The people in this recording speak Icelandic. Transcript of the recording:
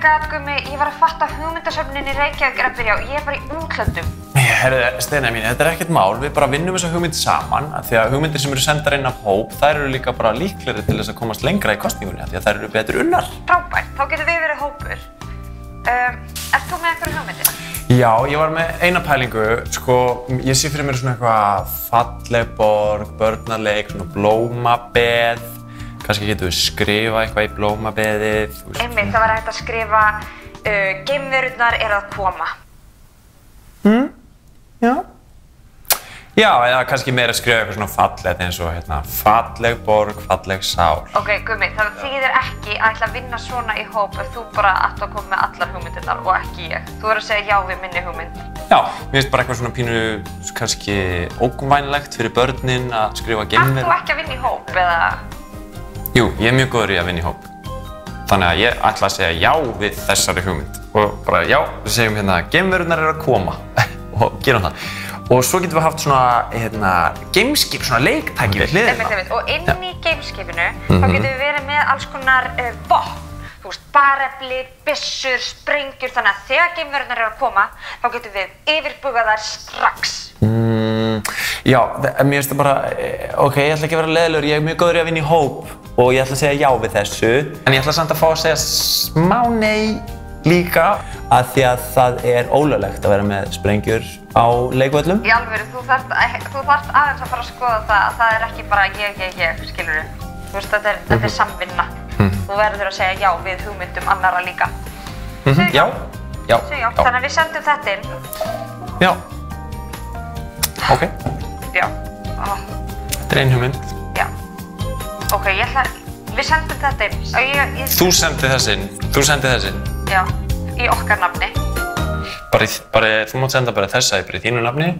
god, Gummi, ég var að fatta hugmyndasöfnin í Reykjavík að byrja og ég bara í útlöndum. Herðu, Steina mín, þetta ekkert mál, við bara vinnum þessa hugmynd saman af því að hugmyndir sem eru sendar inn af hóp, þær eru líka bara líklegri til þess að komast lengra í kosningunni af því að þær eru betur unnar. Frábært, þá getum við verið hópur. Ert þú með einhverju hugmyndir? Já, ég var með eina pælingu, sko, ég sé fyrir mér svona eitthvað falleg borg, börnaleik, svona blómabeð. Kannski getum við skrifa eitthvað í blómabeðið. Einmitt, það var hægt að skrifa geimverurnar eru að koma. Já. Já, eða kannski meira að skrifa eitthvað svona fallegt eins og hérna, falleg borg, falleg sál. Ok, Gummi, það þýðir ekki að ætla að vinna svona í hóp ef þú bara ætla að koma með allar hugmyndirnar og ekki ég. Þú verður að segja já við minni hugmynd. Já, mér finnst bara eitthvað svona pínu kannski ógnvænlegt fyrir börnin að skrifa geimverur. Þarft þú ekki að vinna í hóp, eða? Jú, ég er mjög góður í að vinna í hóp. Þannig að ég ætla að segja já við þessari hugmynd. Og bara já, við segjum hérna geimverurnar eru að koma og gerum það. Og svo getum við haft svona gameskip, svona leiktæki við hliðina. Einmitt. Og inn í gameskipinu þá getum við verið með alls konar vopn. Þú veist, barefli, byssur, sprengjur, þannig að þegar geimverurnar eru að koma þá getum við yfirbuga þær strax. Já, mér finnst það bara, ok, ég ætla ekki að vera leiðilegur, ég er mjög góður í að vinna í hóp og ég ætla að segja já við þessu. En ég ætla samt að fá að segja smá nei líka af því að það er ólöglegt að vera með sprengjur á leikvöllum. Í alvöru, þú þarft aðeins að fara að skoða það að það er ekki bara ég, skilurðu. Þú veist, þetta er samvinna. Þú verður að segja já við hugmyndum annarra líka. Já. Þannig að við sendum þetta inn. Já. Ok. Já. Þetta er ein hugmynd. Já. Ok, við sendum þetta inn. Þú sendið þess inn. Já, í okkar nafni. Þú mátt senda bara þessa í þínu nafni.